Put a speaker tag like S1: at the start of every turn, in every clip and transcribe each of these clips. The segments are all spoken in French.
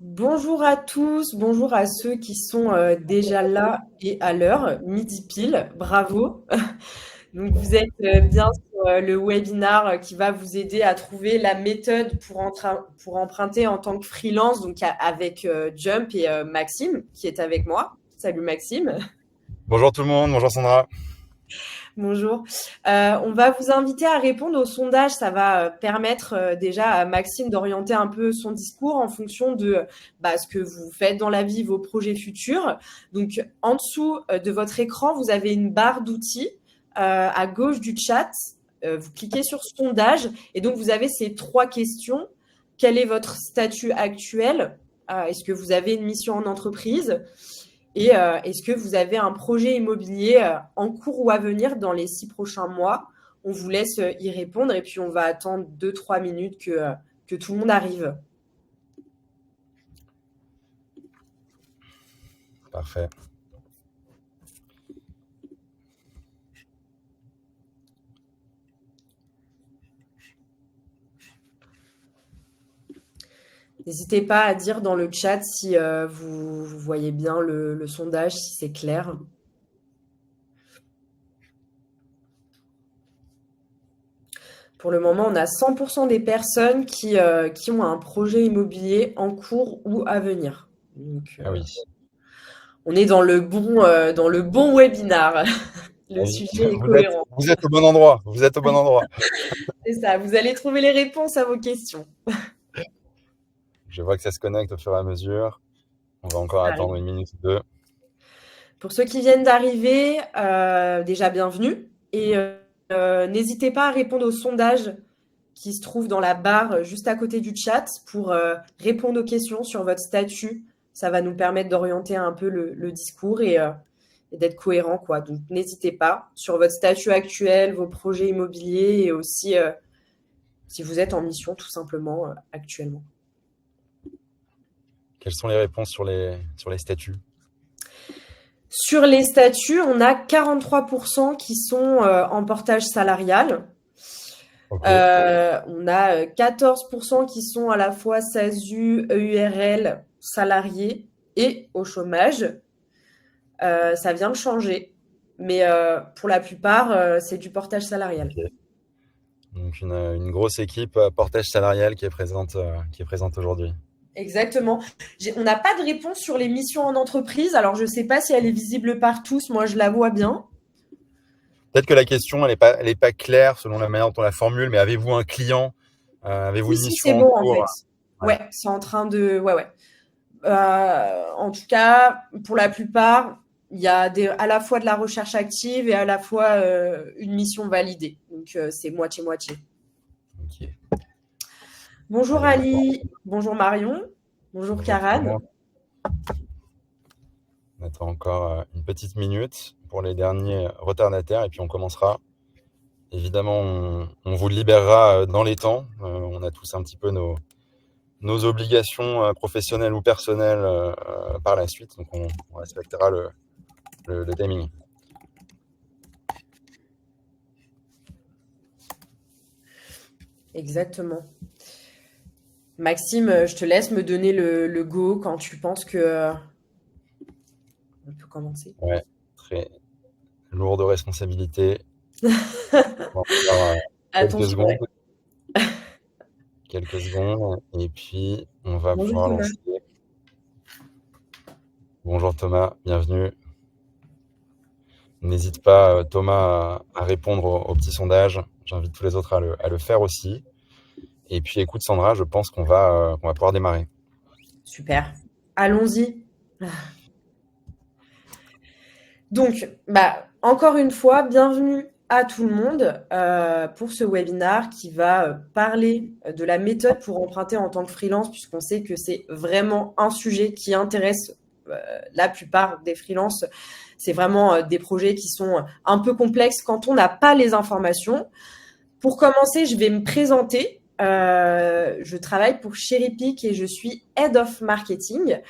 S1: Bonjour à tous, bonjour à ceux qui sont déjà là et à l'heure, midi pile, bravo. Donc vous êtes bien sur le webinar qui va vous aider à trouver la méthode pour emprunter en tant que freelance, donc avec Jump et Maxime qui est avec moi. Salut Maxime.
S2: Bonjour tout le monde, bonjour Sandra.
S1: Bonjour. On va vous inviter à répondre au sondage. Ça va permettre déjà à Maxime d'orienter un peu son discours en fonction de ce que vous faites dans la vie, vos projets futurs. Donc, en dessous de votre écran, vous avez une barre d'outils à gauche du chat. Vous cliquez sur sondage et donc vous avez ces trois questions. Quel est votre statut actuel? Est-ce que vous avez une mission en entreprise? Et est-ce que vous avez un projet immobilier en cours ou à venir dans les 6 prochains mois? On vous laisse y répondre et puis on va attendre 2-3 minutes que tout le monde arrive.
S2: Parfait.
S1: N'hésitez pas à dire dans le chat si vous voyez bien le sondage, si c'est clair. Pour le moment, on a 100% des personnes qui ont un projet immobilier en cours ou à venir. Donc,
S2: Ah oui.
S1: on est dans le bon webinar.
S2: Ah
S1: Le
S2: oui.
S1: sujet est
S2: Vous êtes,
S1: cohérent.
S2: vous êtes au bon endroit. Vous êtes au bon endroit.
S1: C'est ça, vous allez trouver les réponses à vos questions.
S2: Je vois que ça se connecte au fur et à mesure. On va encore
S1: Ça
S2: attendre
S1: arrive.
S2: une minute ou deux.
S1: Pour ceux qui viennent d'arriver, déjà bienvenue. Et n'hésitez pas à répondre au sondage qui se trouve dans la barre juste à côté du chat pour répondre aux questions sur votre statut. Ça va nous permettre d'orienter un peu le discours et d'être cohérent, quoi. Donc n'hésitez pas sur votre statut actuel, vos projets immobiliers et aussi si vous êtes en mission tout simplement actuellement.
S2: Quelles sont les réponses sur les statuts?
S1: Sur les statuts, on a 43% qui sont en portage salarial.
S2: Ok.
S1: On a 14% qui sont à la fois SASU, EURL, salariés et au chômage. Ça vient de changer, mais pour la plupart, c'est du portage salarial.
S2: Ok. Donc une grosse équipe portage salarial qui est présente aujourd'hui.
S1: Exactement. On n'a pas de réponse sur les missions en entreprise, alors je ne sais pas si elle est visible par tous, moi je la vois bien.
S2: Peut-être que la question, elle est pas claire selon la manière dont on la formule, mais avez-vous un client? Avez-vous
S1: Si,
S2: une
S1: si,
S2: mission
S1: c'est
S2: en
S1: bon en
S2: cours?
S1: fait.
S2: Ouais.
S1: Ouais, c'est en train de. Ouais, ouais. En tout cas, pour la plupart, il y a à la fois de la recherche active et à la fois une mission validée. Donc, c'est moitié-moitié.
S2: Ok.
S1: Bonjour
S2: Allez,
S1: Ali, bonjour Marion, bonjour
S2: bonjour tout le
S1: Karan.
S2: monde. On attend encore une petite minute pour les derniers retardataires et puis on commencera. Évidemment, on vous libérera dans les temps. On a tous un petit peu nos obligations professionnelles ou personnelles par la suite, donc on respectera le timing.
S1: Exactement. Maxime, je te laisse me donner le go quand tu penses que on peut commencer.
S2: Ouais, très lourde responsabilité. On va encore, quelques
S1: Attention, ouais.
S2: secondes, quelques secondes, et puis on va
S1: Bonjour
S2: pouvoir
S1: Thomas.
S2: lancer. Bonjour Thomas, bienvenue. N'hésite pas, Thomas, à répondre au petit sondage. J'invite tous les autres à le faire aussi. Et puis, écoute, Sandra, je pense qu'on va pouvoir démarrer.
S1: Super. Allons-y. Donc, encore une fois, bienvenue à tout le monde pour ce webinar qui va parler de la méthode pour emprunter en tant que freelance, puisqu'on sait que c'est vraiment un sujet qui intéresse la plupart des freelances. C'est vraiment des projets qui sont un peu complexes quand on n'a pas les informations. Pour commencer, je vais me présenter. Je travaille pour Cherrypick et je suis Head of Marketing.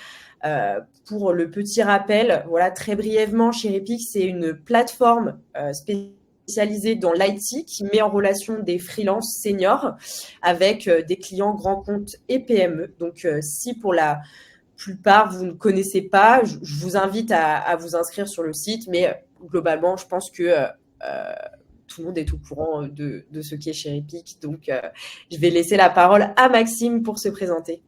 S1: Pour le petit rappel, voilà, très brièvement, Cherrypick, c'est une plateforme spécialisée spécialisé dans l'IT qui met en relation des freelances seniors avec des clients grands comptes et PME. Donc, si pour la plupart vous ne connaissez pas, je vous invite à vous inscrire sur le site, mais globalement, je pense que tout le monde est au courant de ce qu'est ShareEpic. Donc, je vais laisser la parole à Maxime pour se présenter.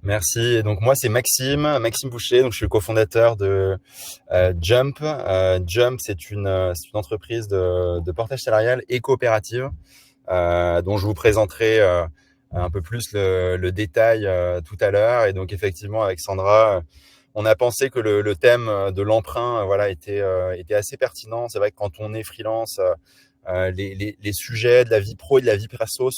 S2: Merci. Et donc moi c'est Maxime Boucher. Donc je suis le cofondateur de Jump. Jump c'est une entreprise de portage salarial et coopérative dont je vous présenterai un peu plus le détail tout à l'heure. Et donc effectivement avec Sandra, on a pensé que le thème de l'emprunt voilà était assez pertinent. C'est vrai que quand on est freelance, les sujets de la vie pro et de la vie perso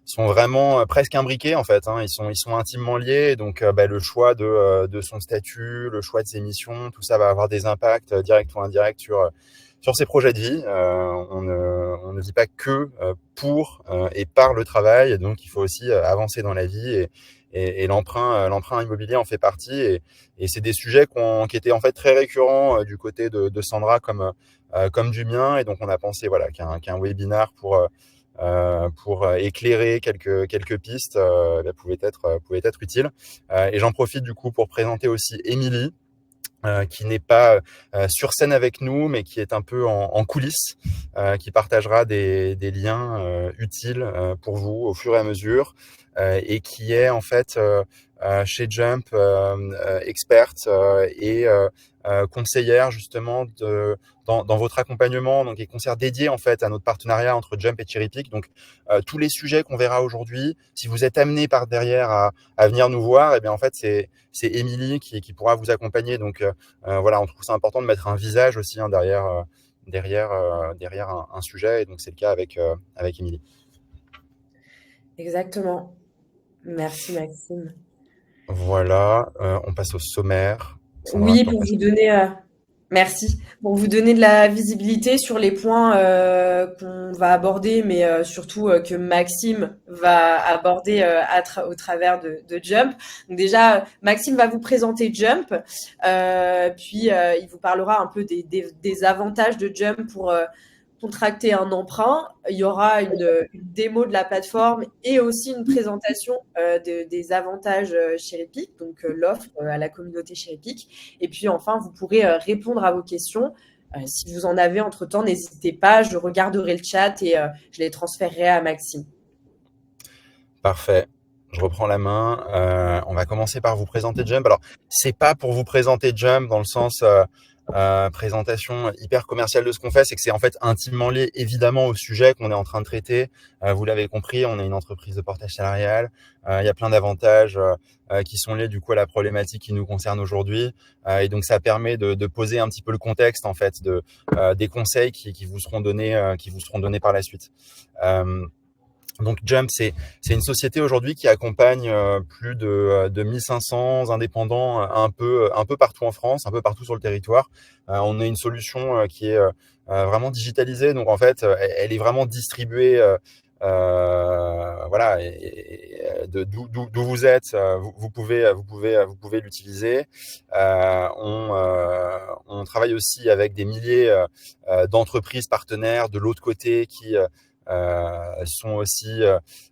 S2: sont vraiment presque imbriqués en fait. Ils sont intimement liés. Donc, le choix de son statut, le choix de ses missions, tout ça va avoir des impacts directs ou indirects sur ses projets de vie. On ne vit pas que pour et par le travail. Et donc, il faut aussi avancer dans la vie et l'emprunt immobilier en fait partie. Et c'est des sujets qui étaient en fait très récurrents du côté de Sandra comme du mien. Et donc, on a pensé voilà qu'un webinaire pour éclairer quelques pistes pouvait être utile. Et j'en profite du coup pour présenter aussi Émilie, qui n'est pas sur scène avec nous, mais qui est un peu en coulisses, qui partagera des liens utiles pour vous au fur et à mesure, et qui est en fait chez Jump experte et conseillère justement dans votre accompagnement, donc et conseillère dédiée en fait à notre partenariat entre Jump et ShareEpic. Donc tous les sujets qu'on verra aujourd'hui, si vous êtes amené par derrière à venir nous voir, et bien en fait c'est Émilie qui pourra vous accompagner. Donc voilà, on trouve ça important de mettre un visage aussi derrière un sujet, et donc c'est le cas avec Émilie.
S1: Exactement. Merci Maxime.
S2: Voilà, on passe au sommaire. Sandra,
S1: Oui,
S2: je t'en prie.
S1: merci. Pour vous donner de la visibilité sur les points qu'on va aborder, mais surtout que Maxime va aborder au travers de Jump. Donc déjà, Maxime va vous présenter Jump, puis il vous parlera un peu des avantages de Jump pour contracter un emprunt. Il y aura une démo de la plateforme et aussi une présentation des avantages ShareEpic, donc l'offre à la communauté ShareEpic. Et puis enfin, vous pourrez répondre à vos questions. Si vous en avez entre-temps, n'hésitez pas, je regarderai le chat et je les transférerai à Maxime.
S2: Parfait. Je reprends la main. On va commencer par vous présenter Jump. Alors, c'est pas pour vous présenter Jump dans le sens présentation hyper commerciale de ce qu'on fait, c'est que c'est en fait intimement lié évidemment au sujet qu'on est en train de traiter. Vous l'avez compris, on est une entreprise de portage salarial. Il y a plein d'avantages qui sont liés du coup à la problématique qui nous concerne aujourd'hui. Et donc ça permet de poser un petit peu le contexte en fait des conseils qui vous seront donnés par la suite. Donc Jump, c'est une société aujourd'hui qui accompagne plus de 1500 indépendants un peu partout en France, un peu partout sur le territoire. On a une solution qui est vraiment digitalisée, donc en fait, elle est vraiment distribuée. Voilà, d'où vous êtes, vous pouvez l'utiliser. On travaille aussi avec des milliers d'entreprises partenaires de l'autre côté qui sont aussi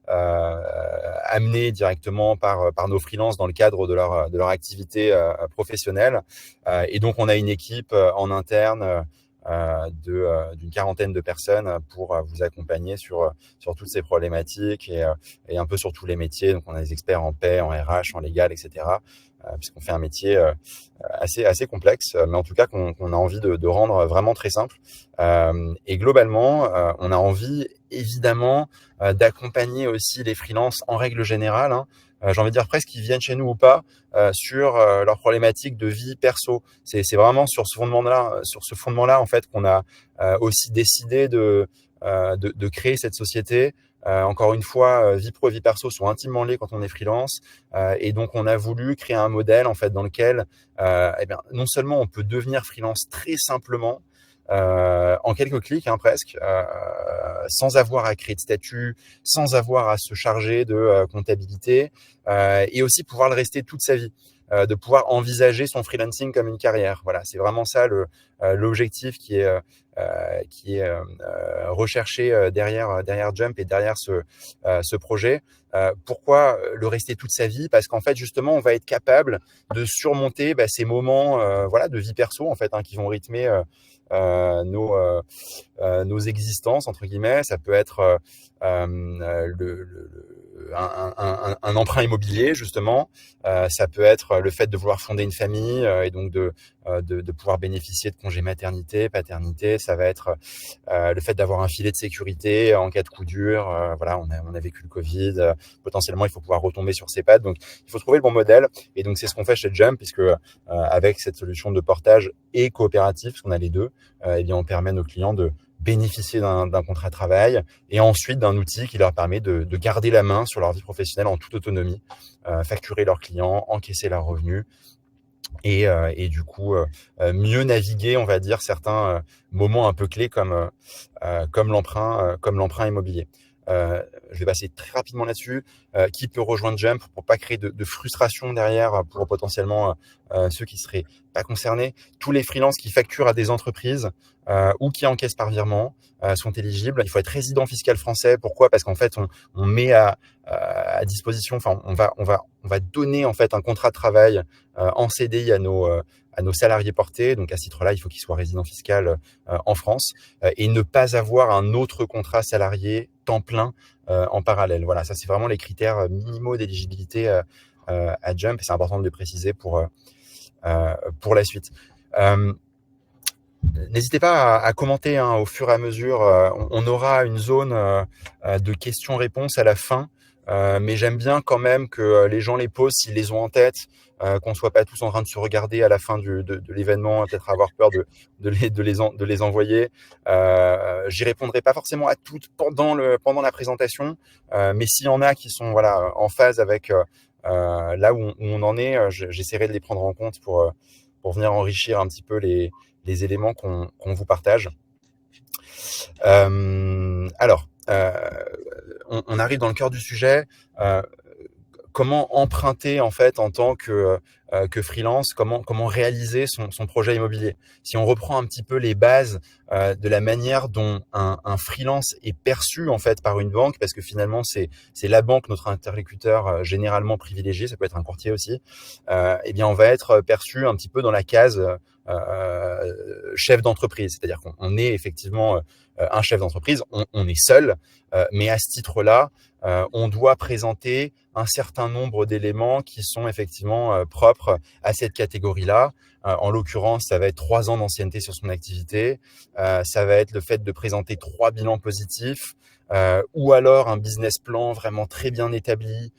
S2: amenés directement par nos freelances dans le cadre de leur activité professionnelle. Et donc, on a une équipe en interne d'une quarantaine de personnes pour vous accompagner sur toutes ces problématiques et un peu sur tous les métiers. Donc, on a des experts en paie, en RH, en légal, etc. Puisqu'on fait un métier assez complexe, mais en tout cas qu'on a envie de rendre vraiment très simple. Et globalement, on a envie évidemment d'accompagner aussi les freelances en règle générale, j'ai envie de dire presque qu'ils viennent chez nous ou pas, sur leurs problématiques de vie perso. C'est vraiment sur ce fondement-là en fait qu'on a aussi décidé de créer cette société. Encore une fois, vie pro et vie perso sont intimement liées quand on est freelance, et donc on a voulu créer un modèle en fait dans lequel, non seulement on peut devenir freelance très simplement, en quelques clics presque, sans avoir à créer de statut, sans avoir à se charger de comptabilité, et aussi pouvoir le rester toute sa vie. de pouvoir envisager son freelancing comme une carrière. Voilà, c'est vraiment ça l'objectif qui est recherché derrière Jump et derrière ce projet. Pourquoi le rester toute sa vie? Parce qu'en fait, justement, on va être capable de surmonter ces moments de vie perso en fait, qui vont rythmer nos existences entre guillemets. Ça peut être un emprunt immobilier justement, ça peut être le fait de vouloir fonder une famille et donc de pouvoir bénéficier de congés maternité, paternité. Ça va être le fait d'avoir un filet de sécurité en cas de coup dur. Voilà, on a vécu le Covid. Potentiellement, il faut pouvoir retomber sur ses pattes. Donc, il faut trouver le bon modèle. Et donc, c'est ce qu'on fait chez Jump, puisque avec cette solution de portage et coopératif, parce qu'on a les deux, eh bien, on permet à nos clients de bénéficier d'un contrat de travail et ensuite d'un outil qui leur permet de garder la main sur leur vie professionnelle en toute autonomie, facturer leurs clients, encaisser leurs revenus et du coup mieux naviguer, on va dire, certains moments un peu clés comme l'emprunt immobilier. Je vais passer très rapidement là-dessus. Qui peut rejoindre Jump pour pas créer de frustration derrière pour potentiellement ceux qui seraient pas concernés? Tous les freelances qui facturent à des entreprises ou qui encaissent par virement sont éligibles. Il faut être résident fiscal français. Pourquoi? Parce qu'en fait, on met à disposition, enfin, on va donner en fait un contrat de travail en CDI à nos salariés portés. Donc à ce titre-là, il faut qu'ils soient résidents fiscal en France et ne pas avoir un autre contrat salarié temps plein en parallèle. Voilà, ça c'est vraiment les critères minimaux d'éligibilité à Jump et c'est important de le préciser pour la suite. N'hésitez pas à commenter au fur et à mesure. On aura une zone de questions-réponses à la fin. Mais j'aime bien quand même que les gens les posent s'ils les ont en tête, qu'on soit pas tous en train de se regarder à la fin de l'événement, peut-être avoir peur de les envoyer. J'y répondrai pas forcément à toutes pendant la présentation, mais s'il y en a qui sont en phase avec là où on en est, j'essaierai de les prendre en compte pour venir enrichir un petit peu les éléments qu'on vous partage. Alors, on arrive dans le cœur du sujet. Comment emprunter en fait en tant que freelance, comment réaliser son projet immobilier. Si on reprend un petit peu les bases de la manière dont un freelance est perçu en fait par une banque, parce que finalement c'est la banque notre interlocuteur généralement privilégié, ça peut être un courtier aussi. Eh bien on va être perçu un petit peu dans la case chef d'entreprise, c'est-à-dire qu'on est effectivement un chef d'entreprise, on est seul, mais à ce titre-là, on doit présenter un certain nombre d'éléments qui sont effectivement propres à cette catégorie-là. En l'occurrence, ça va être 3 ans d'ancienneté sur son activité, ça va être le fait de présenter 3 bilans positifs, ou alors un business plan vraiment très bien établi,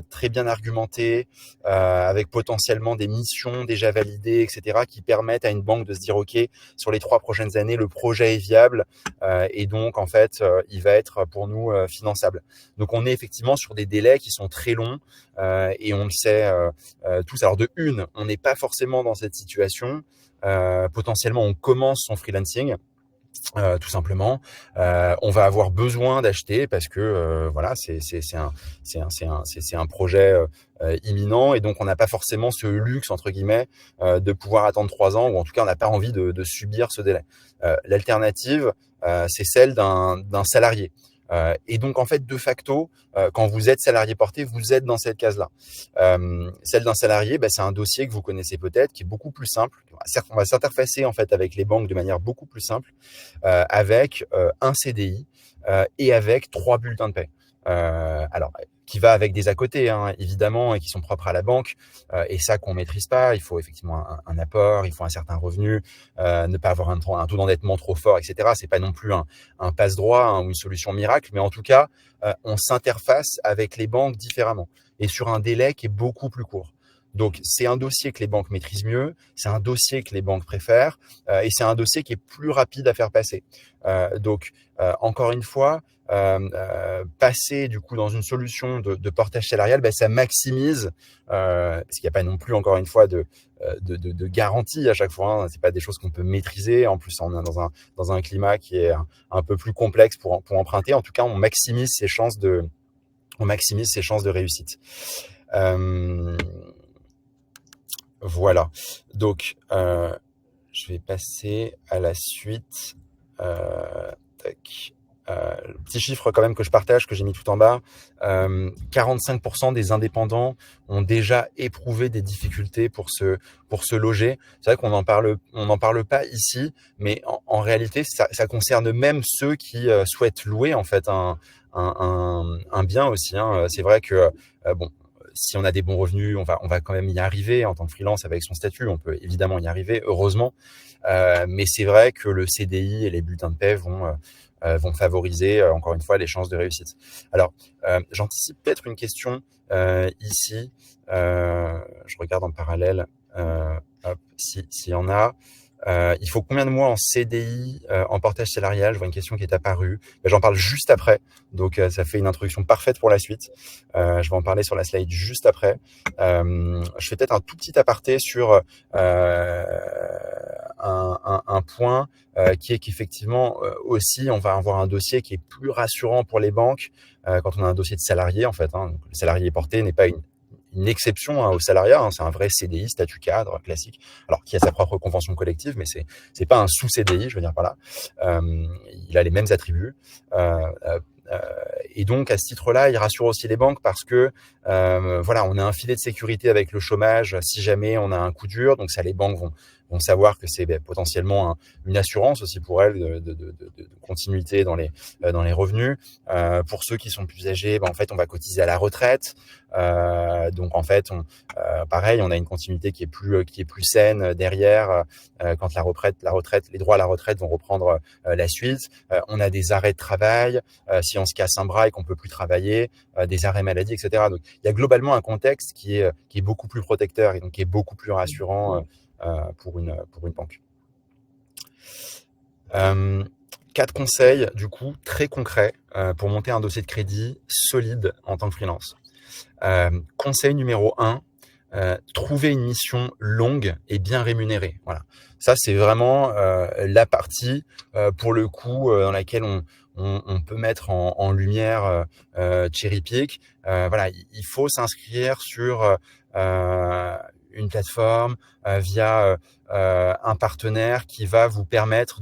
S2: très bien argumenté, avec potentiellement des missions déjà validées, etc., qui permettent à une banque de se dire, OK, sur les 3 prochaines années, le projet est viable, et donc, en fait, il va être pour nous finançable. Donc, on est effectivement sur des délais qui sont très longs, et on le sait tous. Alors, on n'est pas forcément dans cette situation. Potentiellement, on commence son freelancing. Tout simplement, on va avoir besoin d'acheter parce que c'est un projet imminent et donc on n'a pas forcément ce luxe entre guillemets de pouvoir attendre 3 ans ou en tout cas on n'a pas envie de subir ce délai. L'alternative, c'est celle d'un salarié. Et donc en fait de facto, quand vous êtes salarié porté, vous êtes dans cette case-là. Celle d'un salarié, c'est un dossier que vous connaissez peut-être, qui est beaucoup plus simple. On va s'interfacer en fait avec les banques de manière beaucoup plus simple, avec un CDI et avec 3 bulletins de paie. Alors, qui va avec des à côté, évidemment, et qui sont propres à la banque, et ça qu'on maîtrise pas. Il faut effectivement un apport, il faut un certain revenu, ne pas avoir un taux d'endettement trop fort, etc. C'est pas non plus un passe-droit ou une solution miracle, mais en tout cas, on s'interface avec les banques différemment et sur un délai qui est beaucoup plus court. Donc, c'est un dossier que les banques maîtrisent mieux, c'est un dossier que les banques préfèrent, et c'est un dossier qui est plus rapide à faire passer. Donc, encore une fois, passer du coup dans une solution de portage salarial, ça maximise, parce qu'il n'y a pas non plus encore une fois de garantie à chaque fois. C'est pas des choses qu'on peut maîtriser. En plus, on est dans un climat qui est un peu plus complexe pour emprunter. En tout cas, on maximise ses chances de réussite. Voilà. Donc, je vais passer à la suite. Tac. Le petit chiffre quand même que je partage, que j'ai mis tout en bas, 45% des indépendants ont déjà éprouvé des difficultés pour se loger. C'est vrai on en parle pas ici, mais en réalité, ça concerne même ceux qui souhaitent louer en fait un bien aussi. Hein. C'est vrai que bon, si on a des bons revenus, on va quand même y arriver en tant que freelance avec son statut. On peut évidemment y arriver, heureusement. Mais c'est vrai que le CDI et les bulletins de paie vont favoriser, encore une fois, les chances de réussite. Alors, j'anticipe peut-être une question ici. Je regarde en parallèle s'il y en a. Il faut combien de mois en CDI en portage salarial? Je vois une question qui est apparue. J'en parle juste après, donc ça fait une introduction parfaite pour la suite. Je vais en parler sur la slide juste après. Je fais peut-être un tout petit aparté sur un point qui est qu'effectivement aussi on va avoir un dossier qui est plus rassurant pour les banques quand on a un dossier de salarié en fait. Hein. Donc, le salarié porté n'est pas une exception au salariat, hein, c'est un vrai CDI, statut cadre, classique, alors qui a sa propre convention collective, mais c'est pas un sous-CDI, je veux dire par là. Il a les mêmes attributs. Et donc, à ce titre-là, il rassure aussi les banques parce que voilà, on a un filet de sécurité avec le chômage si jamais on a un coup dur. Donc ça, les banques vont savoir que c'est potentiellement une assurance aussi pour elles de continuité dans les revenus. Pour ceux qui sont plus âgés, en fait, on va cotiser à la retraite. Donc en fait, pareil, on a une continuité qui est plus saine derrière quand la retraite, les droits à la retraite vont reprendre la suite. On a des arrêts de travail si on se casse un bras et qu'on peut plus travailler, des arrêts maladie, etc. Donc il y a globalement un contexte qui est beaucoup plus protecteur et donc qui est beaucoup plus rassurant pour une banque. 4 conseils du coup très concrets pour monter un dossier de crédit solide en tant que freelance. Conseil numéro 1, trouver une mission longue et bien rémunérée. Voilà. Ça, c'est vraiment la partie, pour le coup, dans laquelle on peut mettre en lumière Cherry Pick. Voilà, il faut s'inscrire sur une plateforme via un partenaire qui va vous permettre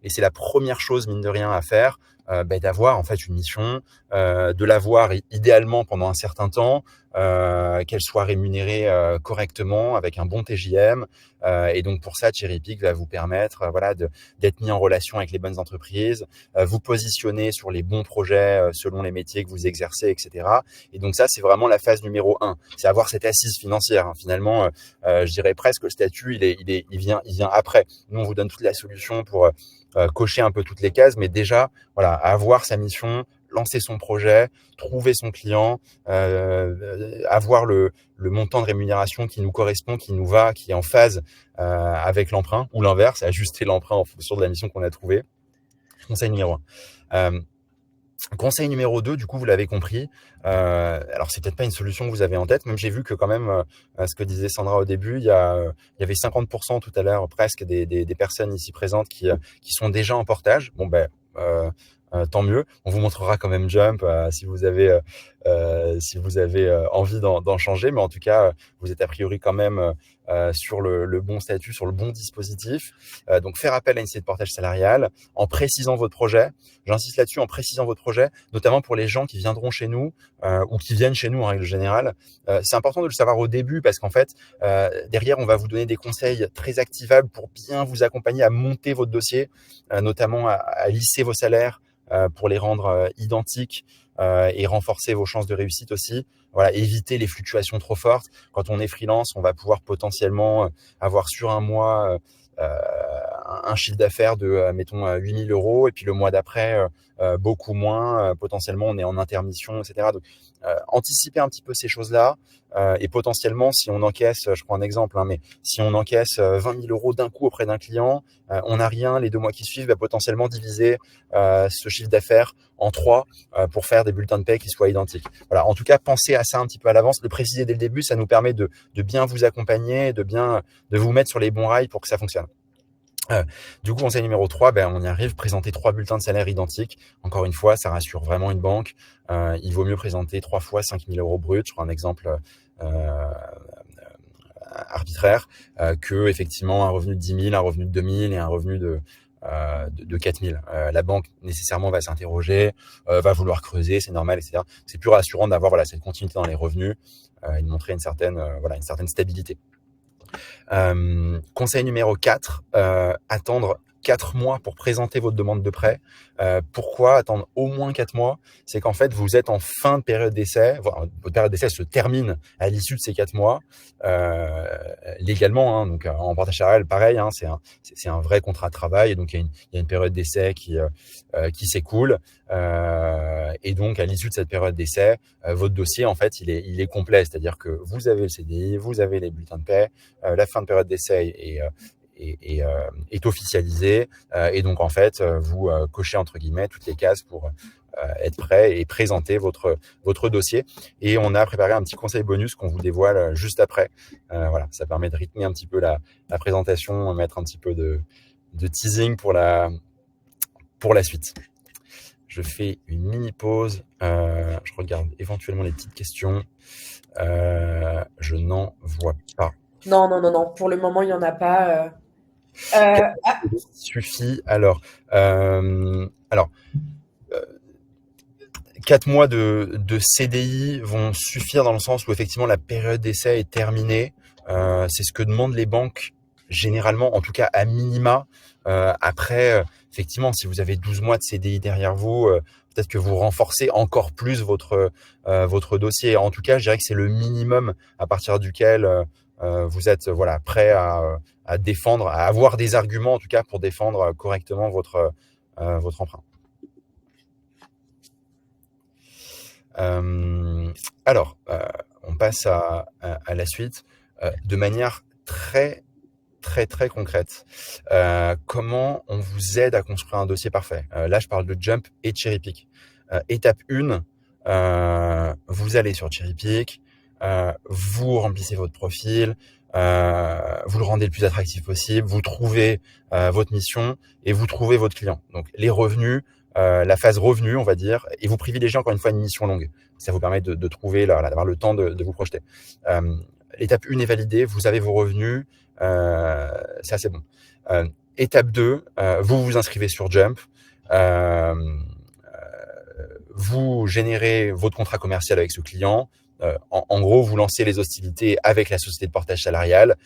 S2: et c'est la première chose mine de rien à faire, d'avoir en fait une mission, de l'avoir idéalement pendant un certain temps, qu'elle soit rémunérée correctement avec un bon TJM. Et donc pour ça, Cherry Pick va vous permettre d'être mis en relation avec les bonnes entreprises, vous positionner sur les bons projets selon les métiers que vous exercez, etc. Et donc ça, c'est vraiment la phase numéro 1. C'est avoir cette assise financière. Hein. Finalement, je dirais presque que le statut, il vient après. Nous, on vous donne toute la solution pour cocher un peu toutes les cases, mais déjà, voilà, avoir sa mission, lancer son projet, trouver son client, avoir le montant de rémunération qui nous correspond, qui nous va, qui est en phase avec l'emprunt, ou l'inverse, ajuster l'emprunt en fonction de la mission qu'on a trouvée. Conseil numéro 1. Conseil numéro 2, du coup, vous l'avez compris. Alors, c'est peut-être pas une solution que vous avez en tête. Même j'ai vu que quand même, ce que disait Sandra au début, il y avait 50% tout à l'heure presque des personnes ici présentes qui sont déjà en portage. Bon, tant mieux. On vous montrera quand même Jump si vous avez envie d'en changer. Mais en tout cas, vous êtes a priori quand même sur le bon statut, sur le bon dispositif. Donc, faire appel à une société de portage salarial en précisant votre projet. J'insiste là-dessus, en précisant votre projet, notamment pour les gens qui viendront chez nous ou qui viennent chez nous en règle générale. C'est important de le savoir au début parce qu'en fait, derrière, on va vous donner des conseils très activables pour bien vous accompagner à monter votre dossier, notamment à lisser vos salaires, pour les rendre identiques et renforcer vos chances de réussite aussi. Voilà, éviter les fluctuations trop fortes. Quand on est freelance, on va pouvoir potentiellement avoir sur un mois un chiffre d'affaires de, mettons, 8 000 euros, et puis le mois d'après, beaucoup moins. Potentiellement, on est en intermission, etc. Donc, anticiper un petit peu ces choses-là. Et potentiellement, si on encaisse, je prends un exemple, mais si on encaisse 20 000 euros d'un coup auprès d'un client, on n'a rien, les 2 mois qui suivent, potentiellement diviser ce chiffre d'affaires en 3 pour faire des bulletins de paie qui soient identiques. Voilà. En tout cas, pensez à ça un petit peu à l'avance, le préciser dès le début, ça nous permet de bien vous accompagner, de vous mettre sur les bons rails pour que ça fonctionne. Du coup, conseil numéro 3, on y arrive, présenter 3 bulletins de salaire identiques. Encore une fois, ça rassure vraiment une banque. Il vaut mieux présenter 3 fois 5 000 euros bruts. Je prends un exemple arbitraire que effectivement un revenu de 10 000, un revenu de 2 000 et un revenu de 4 000. La banque nécessairement va s'interroger, va vouloir creuser, c'est normal, etc. C'est plus rassurant d'avoir cette continuité dans les revenus et de montrer une certaine stabilité. Conseil numéro 4, attendre 4 mois pour présenter votre demande de prêt. Pourquoi attendre au moins 4 mois? C'est qu'en fait, vous êtes en fin de période d'essai. Votre période d'essai se termine à l'issue de ces 4 mois, légalement. Donc, en portage salarial, pareil, c'est un vrai contrat de travail. Et donc, il y a une période d'essai qui s'écoule. Et donc, à l'issue de cette période d'essai, votre dossier, en fait, il est complet. C'est-à-dire que vous avez le CDI, vous avez les bulletins de paie, la fin de période d'essai est officialisée, et donc en fait vous cochez entre guillemets toutes les cases pour être prêt et présenter votre dossier. Et on a préparé un petit conseil bonus qu'on vous dévoile juste après. Ça permet de rythmer un petit peu la présentation, mettre un petit peu de teasing pour la suite. Je fais une mini pause, je regarde éventuellement les petites questions. Je n'en vois pas.
S1: Non. Pour le moment, il n'y en a pas.
S2: Suffit. Alors, 4 mois de CDI vont suffire dans le sens où effectivement la période d'essai est terminée. C'est ce que demandent les banques généralement, en tout cas à minima. Après, effectivement, si vous avez 12 mois de CDI derrière vous, peut-être que vous renforcez encore plus votre dossier. En tout cas, je dirais que c'est le minimum à partir duquel vous êtes prêt à défendre, à avoir des arguments en tout cas pour défendre correctement votre emprunt. On passe à la suite de manière très très très concrète. Comment on vous aide à construire un dossier parfait? Là, je parle de Jump et Cherrypick. Étape 1, vous allez sur Cherrypick, vous remplissez votre profil, vous le rendez le plus attractif possible, vous trouvez votre mission et vous trouvez votre client. Donc les revenus, la phase revenu, on va dire, et vous privilégiez encore une fois une mission longue. Ça vous permet de trouver, d'avoir le temps de vous projeter. L'étape 1 est validée, vous avez vos revenus, ça c'est bon. Étape 2, vous vous inscrivez sur Jump, vous générez votre contrat commercial avec ce client. En gros, vous lancez les hostilités avec la société de portage salarial,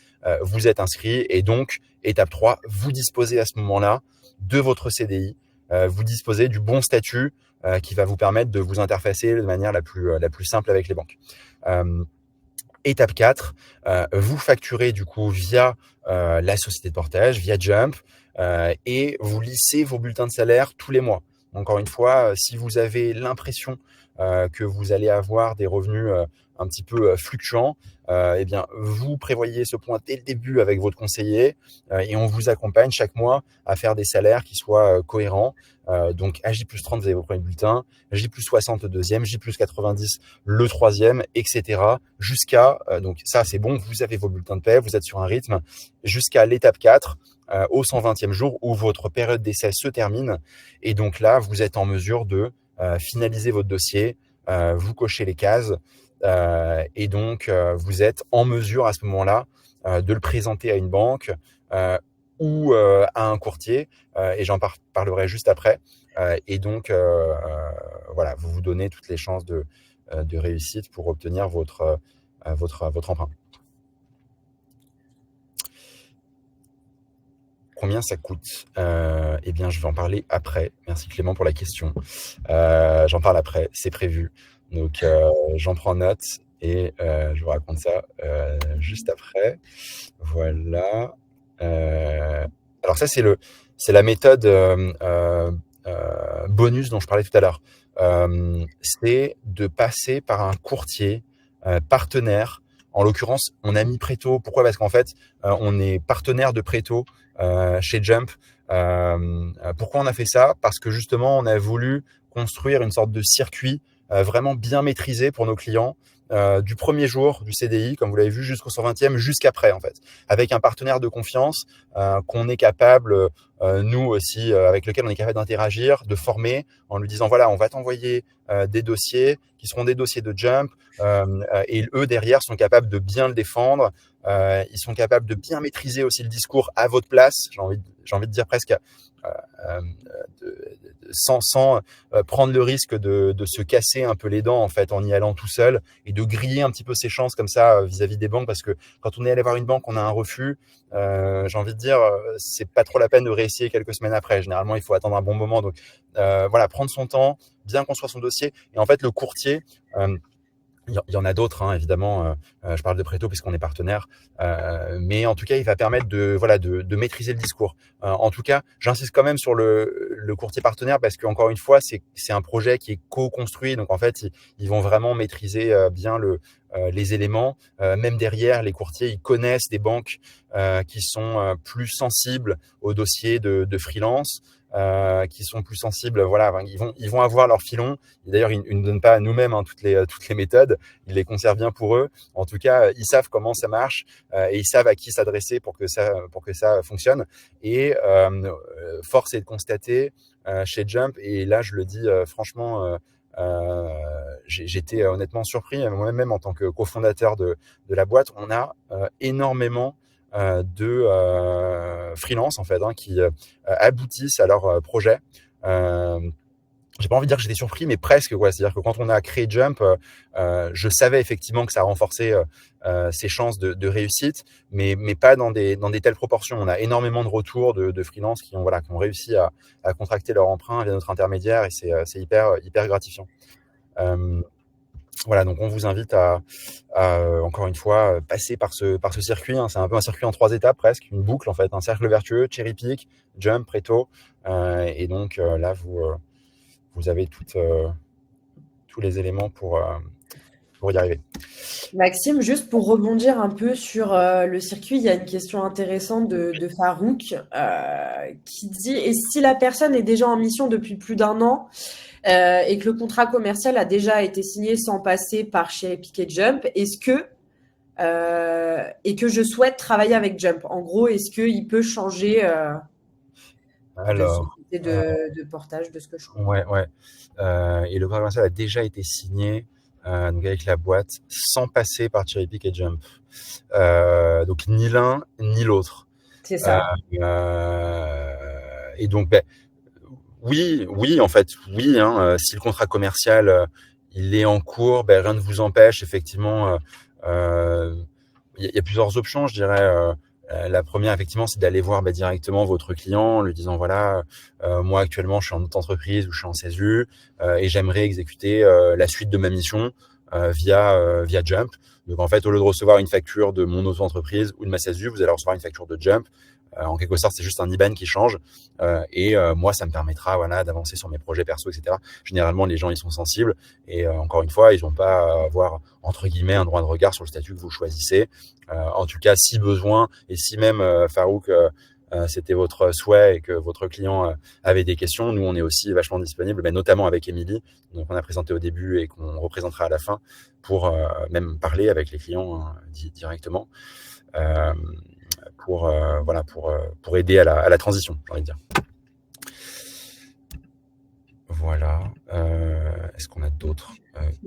S2: vous êtes inscrit et donc, étape 3, vous disposez à ce moment-là de votre CDI, vous disposez du bon statut qui va vous permettre de vous interfacer de manière la plus simple avec les banques. Étape 4, vous facturez du coup via la société de portage, via Jump, et vous lissez vos bulletins de salaire tous les mois. Encore une fois, si vous avez l'impression que vous allez avoir des revenus un petit peu fluctuants, eh bien, vous prévoyez ce point dès le début avec votre conseiller et on vous accompagne chaque mois à faire des salaires qui soient cohérents. Donc, à J+30, vous avez vos premiers bulletins, J+60 le deuxième, J+90 le troisième, etc. Jusqu'à, donc ça c'est bon, vous avez vos bulletins de paie, vous êtes sur un rythme, jusqu'à l'étape 4, au 120e jour où votre période d'essai se termine. Et donc là, vous êtes en mesure de finaliser votre dossier, vous cochez les cases et donc vous êtes en mesure à ce moment-là de le présenter à une banque ou à un courtier et j'en parlerai juste après. Et donc vous vous donnez toutes les chances de réussite pour obtenir votre emprunt. Combien ça coûte? Eh bien, je vais en parler après. Merci Clément pour la question. J'en parle après, c'est prévu. Donc, j'en prends note et je vous raconte ça juste après. Voilà. Alors ça, c'est la méthode bonus dont je parlais tout à l'heure. C'est de passer par un courtier partenaire. En l'occurrence, on a mis Préto. Pourquoi? Parce qu'en fait, on est partenaire de Préto chez Jump. Pourquoi on a fait ça? Parce que justement, on a voulu construire une sorte de circuit vraiment bien maîtrisé pour nos clients, du premier jour du CDI, comme vous l'avez vu, jusqu'au 120e, jusqu'après en fait, avec un partenaire de confiance qu'on est capable nous aussi, avec lequel on est capable d'interagir, de former en lui disant, voilà, on va t'envoyer des dossiers qui seront des dossiers de Jump, et eux, derrière, sont capables de bien le défendre. Ils sont capables de bien maîtriser aussi le discours à votre place. J'ai envie de dire presque sans prendre le risque de se casser un peu les dents en fait en y allant tout seul et de griller un petit peu ses chances comme ça vis-à-vis des banques, parce que quand on est allé voir une banque, on a un refus. J'ai envie de dire, c'est pas trop la peine de réessayer quelques semaines après. Généralement, il faut attendre un bon moment. Donc voilà, prendre son temps, bien construire son dossier. Et en fait, le courtier, il y en a d'autres, hein, évidemment. Je parle de Préto puisqu'on est partenaire, mais en tout cas, il va permettre de maîtriser le discours. En tout cas, j'insiste quand même sur le courtier partenaire parce qu'encore une fois, c'est un projet qui est co-construit. Donc en fait, ils vont vraiment maîtriser bien les éléments. Même derrière, les courtiers, ils connaissent des banques qui sont plus sensibles aux dossiers de freelance. Qui sont plus sensibles, voilà, ils vont avoir leur filon. D'ailleurs, ils ne donnent pas à nous-mêmes toutes les méthodes, ils les conservent bien pour eux. En tout cas, ils savent comment ça marche et ils savent à qui s'adresser pour que ça fonctionne. Et force est de constater chez Jump, et là je le dis franchement, j'étais honnêtement surpris, moi-même en tant que cofondateur de la boîte, on a énormément de freelance en fait, qui aboutissent à leur projet. J'ai pas envie de dire que j'étais surpris, mais presque quoi. C'est-à-dire que quand on a créé Jump, je savais effectivement que ça renforçait ses chances de réussite, mais pas dans des telles proportions. On a énormément de retours de freelance qui ont réussi à contracter leur emprunt via notre intermédiaire, et c'est hyper gratifiant. Voilà, donc on vous invite à encore une fois passer par ce circuit, hein. C'est un peu un circuit en 3 étapes presque, une boucle en fait, un cercle vertueux, Cherry Pick, Jump, Préto, et donc là vous avez tous les éléments pour y arriver.
S1: Maxime, juste pour rebondir un peu sur le circuit, il y a une question intéressante de Farouk qui dit: et si la personne est déjà en mission depuis plus d'1 an et que le contrat commercial a déjà été signé sans passer par chez Piquet Jump, est-ce que et que je souhaite travailler avec Jump, en gros, est-ce qu'il peut changer de société de portage, de ce que je comprends?
S2: Ouais. Et le contrat commercial a déjà été signé donc avec la boîte sans passer par Cherry Pick et Jump. Donc ni l'un ni l'autre.
S1: C'est ça.
S2: Et donc oui, en fait, oui, hein, si le contrat commercial il est en cours, rien ne vous empêche effectivement. Il y a plusieurs options, je dirais. La première, effectivement, c'est d'aller voir directement votre client en lui disant, voilà, moi actuellement, je suis en auto-entreprise ou je suis en CESU et j'aimerais exécuter la suite de ma mission via Jump. Donc, en fait, au lieu de recevoir une facture de mon auto-entreprise ou de ma CESU, vous allez recevoir une facture de Jump. En quelque sorte, c'est juste un IBAN qui change. Et moi, ça me permettra d'avancer sur mes projets perso, etc. Généralement, les gens, ils sont sensibles. Et encore une fois, ils n'ont pas à avoir, entre guillemets, un droit de regard sur le statut que vous choisissez. En tout cas, si besoin, et si même, Farouk, c'était votre souhait et que votre client avait des questions, nous, on est aussi vachement disponible, notamment avec Émilie, donc on a présenté au début et qu'on représentera à la fin, pour même parler avec les clients directement. Pour aider à la transition, j'ai envie de dire. Voilà. Est-ce qu'on a d'autres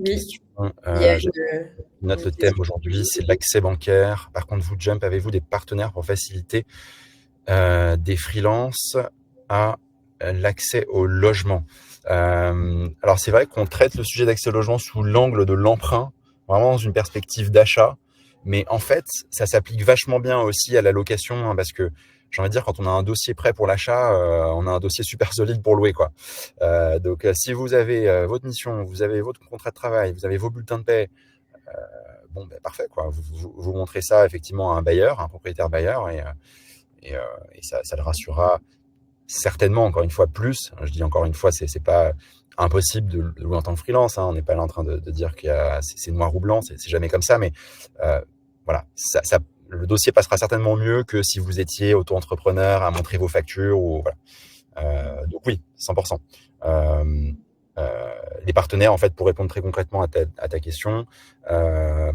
S2: questions? Je note le thème aujourd'hui, c'est l'accès bancaire. Par contre, vous, Jump, avez-vous des partenaires pour faciliter des freelances à l'accès au logement? Alors, c'est vrai qu'on traite le sujet d'accès au logement sous l'angle de l'emprunt, vraiment dans une perspective d'achat. Mais en fait, ça s'applique vachement bien aussi à la location, parce que j'ai envie de dire, quand on a un dossier prêt pour l'achat, on a un dossier super solide pour louer, quoi. Donc, si vous avez votre mission, vous avez votre contrat de travail, vous avez vos bulletins de paie, parfait, quoi. Vous montrez ça effectivement à un bailleur, un propriétaire bailleur, et ça le rassurera certainement, encore une fois, plus. Je dis encore une fois, c'est pas impossible de louer en tant que freelance, hein. On n'est pas là en train de dire que c'est noir ou blanc, c'est jamais comme ça, mais voilà, le dossier passera certainement mieux que si vous étiez auto-entrepreneur à montrer vos factures ou voilà. Donc oui, 100%. Les partenaires, en fait, pour répondre très concrètement à ta question, ce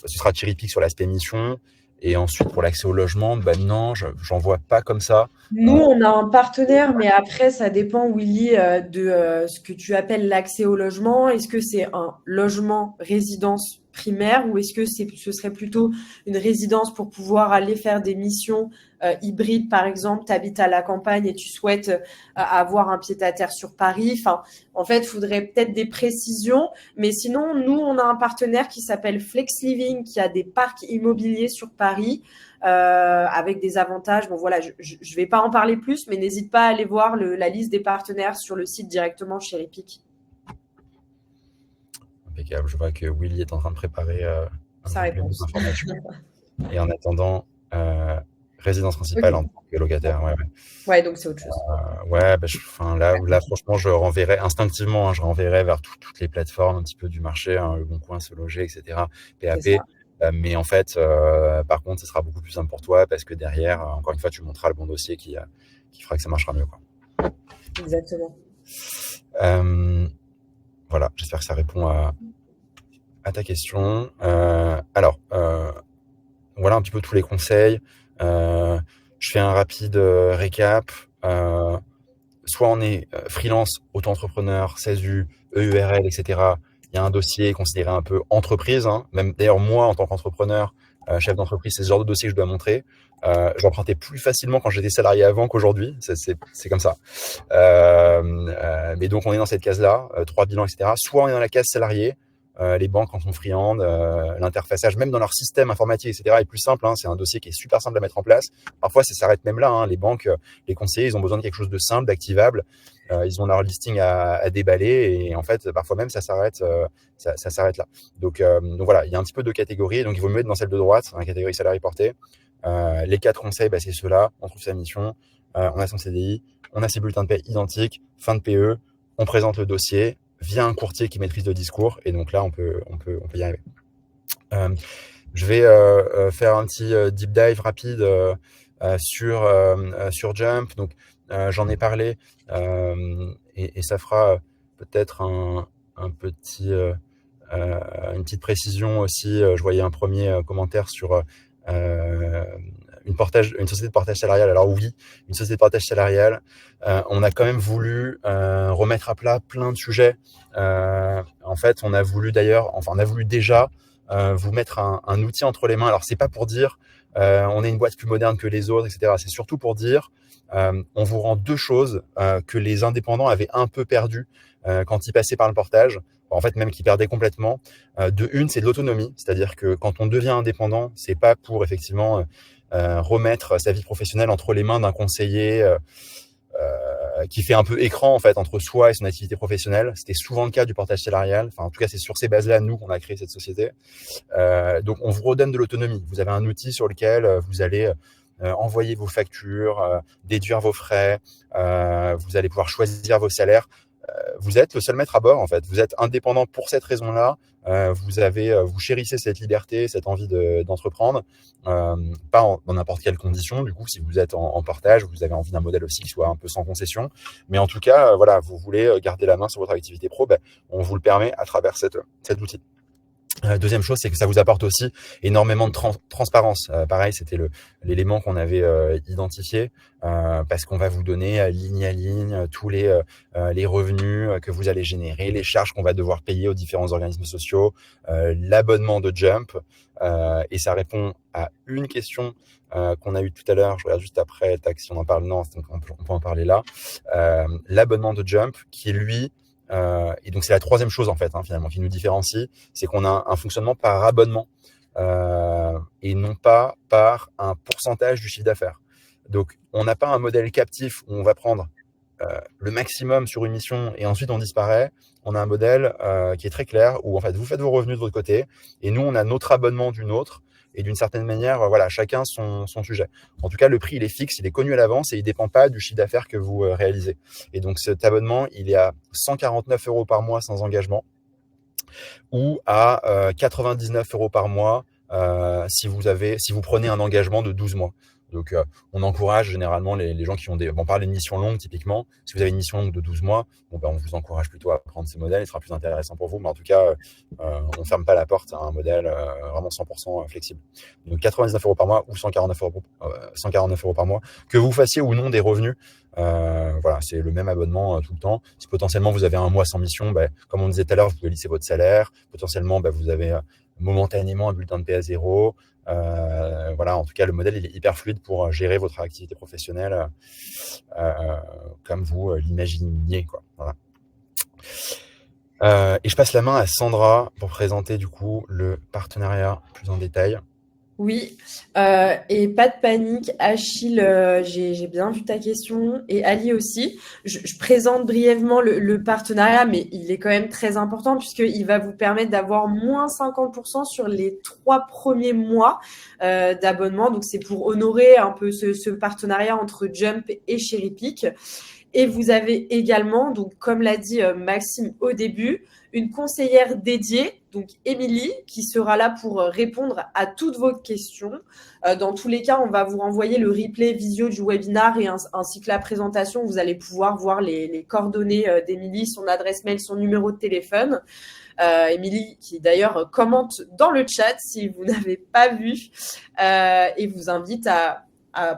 S2: sera Cherry Pick sur l'aspect mission, Et ensuite, pour l'accès au logement, non, j'en vois pas comme ça.
S1: Nous, on a un partenaire, mais après, ça dépend, Willy, de ce que tu appelles l'accès au logement. Est-ce que c'est un logement résidence primaire ou est-ce que ce serait plutôt une résidence pour pouvoir aller faire des missions hybrides, par exemple, tu habites à la campagne et tu souhaites avoir un pied-à-terre sur Paris. Enfin, en fait, il faudrait peut-être des précisions. Mais sinon, nous, on a un partenaire qui s'appelle Flex Living, qui a des parcs immobiliers sur Paris. Avec des avantages. Bon, voilà, je ne vais pas en parler plus, mais n'hésite pas à aller voir la liste des partenaires sur le site directement chez Epic.
S2: Impeccable. Je vois que Willy est en train de préparer un
S1: Sa
S2: complément
S1: réponse.
S2: d'information. Et en attendant, résidence principale
S1: Ok.
S2: en tant que locataire. Ouais, ouais.
S1: Ouais, donc c'est autre chose.
S2: Ouais, là, franchement, je renverrai instinctivement, hein, je renverrai vers toutes les plateformes un petit peu du marché, hein, Le Bon Coin, Se Loger, etc.,
S1: C'est
S2: PAP.
S1: ça.
S2: Mais en fait, par contre, ce sera beaucoup plus simple pour toi parce que derrière, encore une fois, tu monteras le bon dossier qui fera que ça marchera mieux, quoi.
S1: Exactement.
S2: Voilà, j'espère que ça répond à ta question. Alors, voilà un petit peu tous les conseils. Je fais un rapide récap. Soit on est freelance, auto-entrepreneur, SASU, EURL, etc. Il y a un dossier considéré un peu entreprise, hein. Même d'ailleurs, moi, en tant qu'entrepreneur, chef d'entreprise, c'est ce genre de dossier que je dois montrer. J'empruntais plus facilement quand j'étais salarié avant qu'aujourd'hui. C'est comme ça. Mais donc, on est dans cette case-là, 3 bilans, etc. Soit on est dans la case salarié, les banques en sont friandes, l'interfaçage, même dans leur système informatique, etc., est plus simple, hein. C'est un dossier qui est super simple à mettre en place. Parfois, ça s'arrête même là, hein. Les banques, les conseillers, ils ont besoin de quelque chose de simple, d'activable. Ils ont leur listing à déballer et en fait, parfois même, ça s'arrête là. Donc voilà, il y a un petit peu de catégories. Donc, il vaut mieux être dans celle de droite, dans la catégorie salarié porté. Les 4 conseils, c'est ceux-là. On trouve sa mission, on a son CDI, on a ses bulletins de paie identiques, fin de PE, on présente le dossier via un courtier qui maîtrise le discours. Et donc là, on peut y arriver. Je vais faire un petit deep dive rapide sur Jump. Donc, j'en ai parlé et ça fera peut-être un petit, une petite précision aussi. Je voyais un premier commentaire sur une société de portage salarial. Alors oui, une société de portage salarial. On a quand même voulu remettre à plat plein de sujets. En fait, on a voulu déjà vous mettre un outil entre les mains. Alors c'est pas pour dire on est une boîte plus moderne que les autres, etc. C'est surtout pour dire on vous rend 2 choses que les indépendants avaient un peu perdu quand ils passaient par le portage. En fait, même qu'ils perdaient complètement. Une, c'est de l'autonomie, c'est-à-dire que quand on devient indépendant, c'est pas pour effectivement remettre sa vie professionnelle entre les mains d'un conseiller qui fait un peu écran en fait entre soi et son activité professionnelle. C'était souvent le cas du portage salarial. Enfin, en tout cas, c'est sur ces bases-là nous qu'on a créé cette société. Donc, on vous redonne de l'autonomie. Vous avez un outil sur lequel vous allez envoyer vos factures, déduire vos frais, vous allez pouvoir choisir vos salaires. Vous êtes le seul maître à bord en fait. Vous êtes indépendant pour cette raison-là. Vous chérissez cette liberté, cette envie d'entreprendre, pas dans n'importe quelle condition. Du coup, si vous êtes en portage, vous avez envie d'un modèle aussi qui soit un peu sans concession. Mais en tout cas, voilà, vous voulez garder la main sur votre activité pro, on vous le permet à travers cet outil. Deuxième chose, c'est que ça vous apporte aussi énormément de transparence. Pareil, c'était l'élément qu'on avait identifié parce qu'on va vous donner ligne à ligne tous les revenus que vous allez générer, les charges qu'on va devoir payer aux différents organismes sociaux, l'abonnement de Jump et ça répond à une question qu'on a eue tout à l'heure. Je regarde juste après, tac, si on en parle, non, donc on peut en parler là. L'abonnement de Jump qui lui et donc c'est la troisième chose en fait finalement qui nous différencie, c'est qu'on a un fonctionnement par abonnement et non pas par un pourcentage du chiffre d'affaires. Donc on n'a pas un modèle captif où on va prendre le maximum sur une mission et ensuite on disparaît. On a un modèle qui est très clair où en fait vous faites vos revenus de votre côté et nous on a notre abonnement d'une autre. Et d'une certaine manière, voilà, chacun son sujet. En tout cas, le prix, il est fixe, il est connu à l'avance et il ne dépend pas du chiffre d'affaires que vous réalisez. Et donc, cet abonnement, il est à 149 € par mois sans engagement ou à 99 € par mois si vous prenez un engagement de 12 mois. Donc, on encourage généralement les gens qui ont on parle d'une mission longue typiquement. Si vous avez une mission longue de 12 mois, bon, on vous encourage plutôt à prendre ces modèles, il sera plus intéressant pour vous. Mais en tout cas, on ne ferme pas la porte à un modèle vraiment 100% flexible. Donc 99 € par mois ou 149 € par mois, que vous fassiez ou non des revenus. Voilà, c'est le même abonnement tout le temps. Si potentiellement vous avez un mois sans mission, comme on disait tout à l'heure, vous pouvez lisser votre salaire. Potentiellement, vous avez momentanément un bulletin de paie à 0. Voilà, en tout cas, le modèle il est hyper fluide pour gérer votre activité professionnelle comme vous l'imaginiez, quoi. Voilà. Et je passe la main à Sandra pour présenter du coup le partenariat plus en détail.
S1: Oui, et pas de panique, Achille, j'ai bien vu ta question, et Ali aussi. Je présente brièvement le partenariat, mais il est quand même très important puisqu'il va vous permettre d'avoir moins 50% sur les 3 premiers mois d'abonnement. Donc c'est pour honorer un peu ce partenariat entre Jump et Cherrypick. Et vous avez également, donc comme l'a dit Maxime au début, une conseillère dédiée, donc Émilie, qui sera là pour répondre à toutes vos questions. Dans tous les cas, on va vous renvoyer le replay visio du webinar et ainsi que la présentation. Vous allez pouvoir voir les coordonnées d'Émilie, son adresse mail, son numéro de téléphone. Émilie, qui d'ailleurs commente dans le chat si vous n'avez pas vu, et vous invite à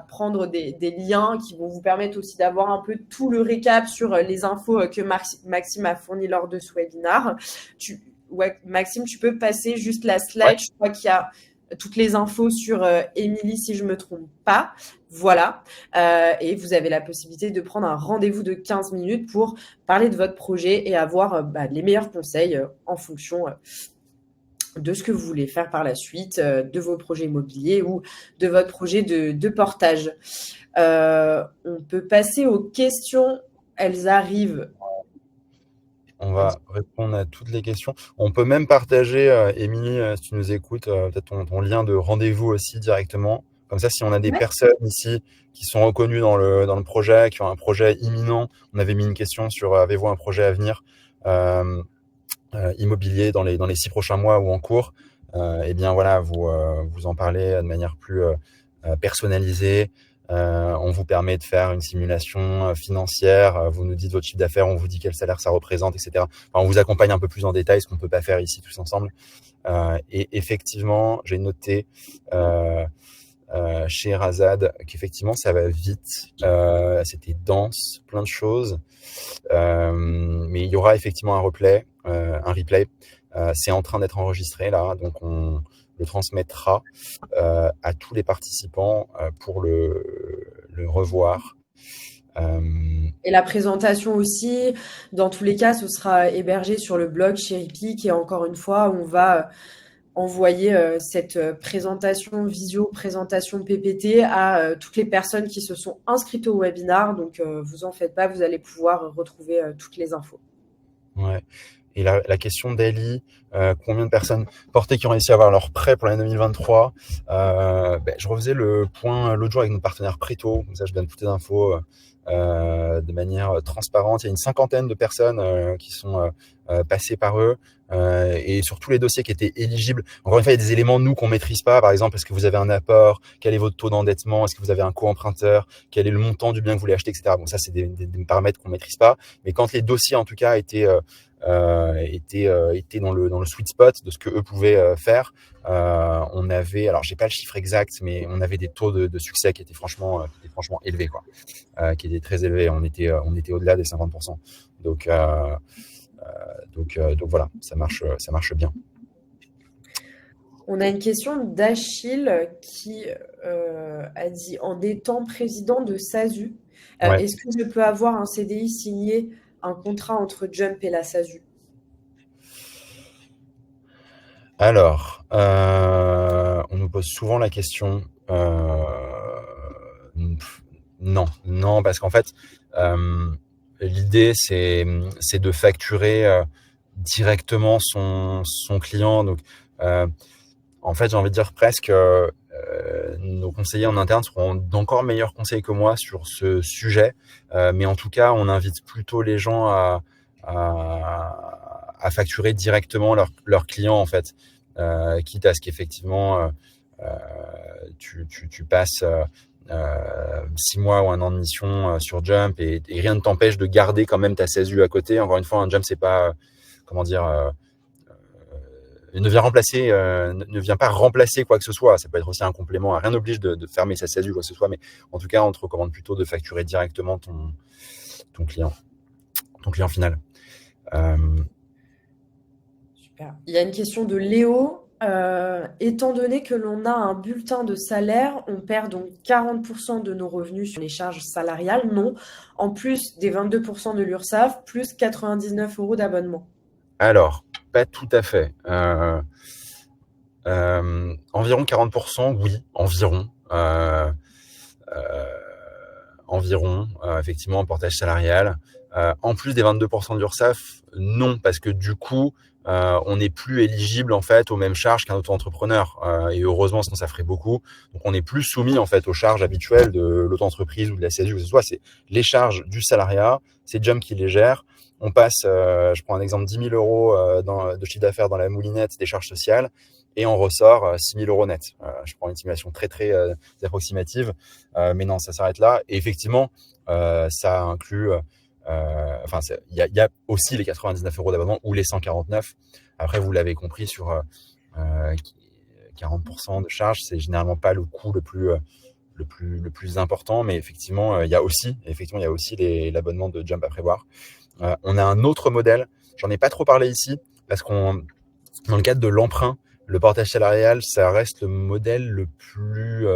S1: prendre des liens qui vont vous permettre aussi d'avoir un peu tout le récap sur les infos que Maxime a fourni lors de ce webinaire. Maxime, tu peux passer juste la slide. Ouais. Je crois qu'il y a toutes les infos sur Émilie, si je ne me trompe pas. Voilà. Et vous avez la possibilité de prendre un rendez-vous de 15 minutes pour parler de votre projet et avoir les meilleurs conseils en fonction de ce que vous voulez faire par la suite, de vos projets immobiliers ou de votre projet de portage. On peut passer aux questions. Elles arrivent.
S2: On va répondre à toutes les questions. On peut même partager, Émilie, si tu nous écoutes, peut-être ton lien de rendez-vous aussi directement. Comme ça, si on a des personnes ici qui sont reconnues dans le projet, qui ont un projet imminent, on avait mis une question sur avez-vous un projet à venir immobilier dans les 6 prochains mois ou en cours, et bien voilà, vous en parlez de manière plus personnalisée. On vous permet de faire une simulation financière, vous nous dites votre chiffre d'affaires, on vous dit quel salaire ça représente, etc. Enfin, on vous accompagne un peu plus en détail, ce qu'on ne peut pas faire ici tous ensemble. Et effectivement, j'ai noté chez Razad qu'effectivement ça va vite, c'était dense, plein de choses, mais il y aura effectivement un replay. C'est en train d'être enregistré là, donc on le transmettra à tous les participants pour le revoir.
S1: Et la présentation aussi, dans tous les cas, ce sera hébergé sur le blog Cherrypick, et encore une fois, on va envoyer cette présentation visio, présentation PPT à toutes les personnes qui se sont inscrites au webinar. Donc, vous en faites pas, vous allez pouvoir retrouver toutes les infos.
S2: Ouais. Et la question d'Eli, combien de personnes portées qui ont réussi à avoir leur prêt pour l'année 2023 je refaisais le point l'autre jour avec nos partenaires Préto, comme ça je donne toutes les infos de manière transparente. Il y a une 50aine de personnes qui sont passées par eux, et sur tous les dossiers qui étaient éligibles. Encore une fois, il y a des éléments, nous, qu'on maîtrise pas. Par exemple, est-ce que vous avez un apport? Quel est votre taux d'endettement? Est-ce que vous avez un co-emprunteur? Quel est le montant du bien que vous voulez acheter, etc. Bon, ça, c'est des paramètres qu'on maîtrise pas. Mais quand les dossiers, en tout cas, étaient dans le sweet spot de ce que eux pouvaient faire, on avait, alors j'ai pas le chiffre exact, mais on avait des taux de succès qui étaient franchement élevés, quoi, qui étaient très élevés. On était au-delà des 50%. Donc voilà, ça marche bien.
S1: On a une question d'Achille qui a dit: en étant président de SASU, est-ce que je peux avoir un CDI signé, un contrat entre Jump et la SASU?
S2: Alors, on nous pose souvent la question. Non, parce qu'en fait, l'idée c'est de facturer directement son client. Donc, en fait, j'ai envie de dire presque, nos conseillers en interne seront d'encore meilleurs conseils que moi sur ce sujet. Mais en tout cas, on invite plutôt les gens à facturer directement leurs clients, en fait, quitte à ce qu'effectivement tu passes 6 mois ou 1 an de mission sur Jump et rien ne t'empêche de garder quand même ta CSU à côté. Encore une fois, un Jump, c'est pas, comment dire, ne vient pas remplacer quoi que ce soit. Ça peut être aussi un complément. Rien n'oblige de fermer sa CSU quoi que ce soit, mais en tout cas, on te recommande plutôt de facturer directement ton client final.
S1: Super. Il y a une question de Léo. Étant donné que l'on a un bulletin de salaire, on perd donc 40% de nos revenus sur les charges salariales, non, en plus des 22% de l'URSSAF, plus 99 € d'abonnement.
S2: Alors, pas tout à fait. Environ 40%, oui, environ. Effectivement, en portage salarial. En plus des 22% de l'URSSAF, non, parce que du coup, on n'est plus éligible en fait aux mêmes charges qu'un auto-entrepreneur. Et heureusement, sinon ça ferait beaucoup. Donc, on n'est plus soumis en fait aux charges habituelles de l'auto-entreprise ou de la CSU, que ce soit. C'est les charges du salariat, c'est Jump qui les gère. On passe, je prends un exemple, 10 000 € de chiffre d'affaires dans la moulinette des charges sociales et on ressort 6 000 € net. Je prends une estimation très approximative, mais non, ça s'arrête là. Et effectivement, ça inclut, il y a aussi les 99 € d'abonnement ou les 149. Après, vous l'avez compris, sur 40% de charges, c'est généralement pas le coût le plus important, mais effectivement, il y a aussi l'abonnement de Jump à prévoir. On a un autre modèle, j'en ai pas trop parlé ici, parce qu'on, dans le cadre de l'emprunt, le portage salarial, ça reste le modèle le plus,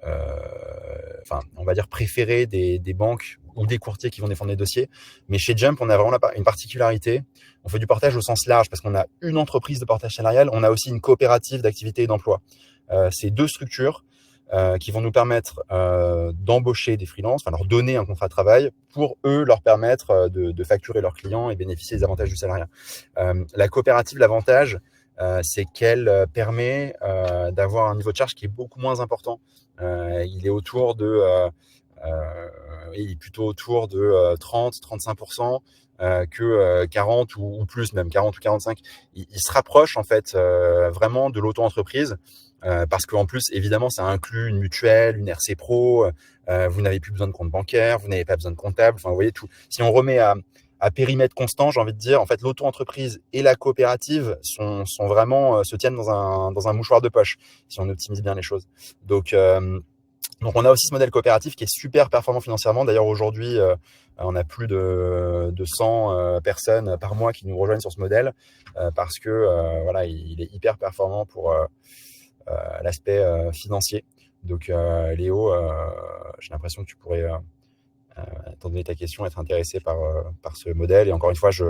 S2: on va dire préféré des banques ou des courtiers qui vont défendre les dossiers. Mais chez Jump, on a vraiment une particularité. On fait du portage au sens large parce qu'on a une entreprise de portage salarial, on a aussi une coopérative d'activité et d'emploi. C'est 2 structures qui vont nous permettre d'embaucher des freelances, leur donner un contrat de travail pour eux leur permettre de facturer leurs clients et bénéficier des avantages du salariat. La coopérative, l'avantage, c'est qu'elle permet d'avoir un niveau de charge qui est beaucoup moins important. Il est plutôt autour de 30-35% que 40 ou plus, même 40 ou 45. Il se rapproche en fait vraiment de l'auto-entreprise. Parce qu'en plus, évidemment, ça inclut une mutuelle, une RC Pro, vous n'avez plus besoin de compte bancaire, vous n'avez pas besoin de comptable, vous voyez tout. Si on remet à périmètre constant, j'ai envie de dire, en fait, l'auto-entreprise et la coopérative sont vraiment, se tiennent dans un mouchoir de poche, si on optimise bien les choses. Donc on a aussi ce modèle coopératif qui est super performant financièrement. D'ailleurs, aujourd'hui, on a plus de 100 personnes par mois qui nous rejoignent sur ce modèle parce que il est hyper performant pour l'aspect financier. Donc Léo, j'ai l'impression que tu pourrais, étant donné ta question, être intéressé par ce modèle. Et encore une fois, je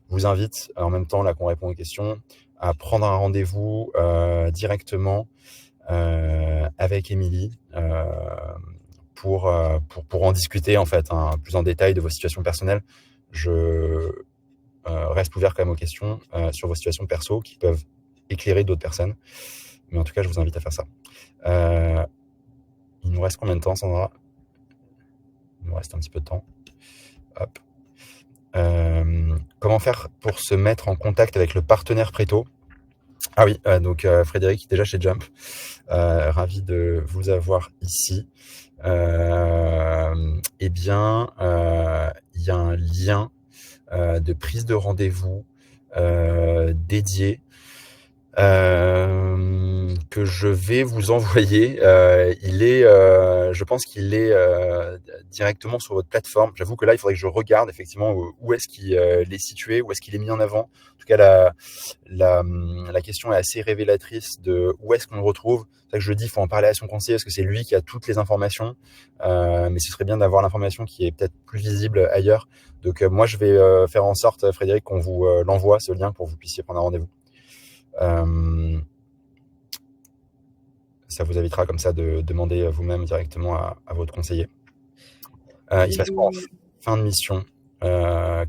S2: vous invite, en même temps là qu'on répond aux questions, à prendre un rendez-vous directement avec Émilie pour en discuter en fait plus en détail de vos situations personnelles. Je reste ouvert quand même aux questions sur vos situations perso qui peuvent éclairer d'autres personnes. Mais en tout cas, je vous invite à faire ça. Il nous reste combien de temps, Sandra? Il nous reste un petit peu de temps. Hop. Comment faire pour se mettre en contact avec le partenaire Préto? Ah oui, donc Frédéric, déjà chez Jump. Ravi de vous avoir ici. Il y a un lien de prise de rendez-vous dédié que je vais vous envoyer. Je pense qu'il est directement sur votre plateforme. J'avoue que là, il faudrait que je regarde effectivement où est-ce qu'il est situé, où est-ce qu'il est mis en avant. En tout cas, la question est assez révélatrice de où est-ce qu'on le retrouve. C'est ça que je dis, il faut en parler à son conseiller parce que c'est lui qui a toutes les informations. Mais ce serait bien d'avoir l'information qui est peut-être plus visible ailleurs. Donc moi, je vais faire en sorte, Frédéric, qu'on vous l'envoie, ce lien, pour que vous puissiez prendre un rendez-vous. Ça vous évitera comme ça de demander vous-même directement à votre conseiller. Il se passe quoi en fin de mission,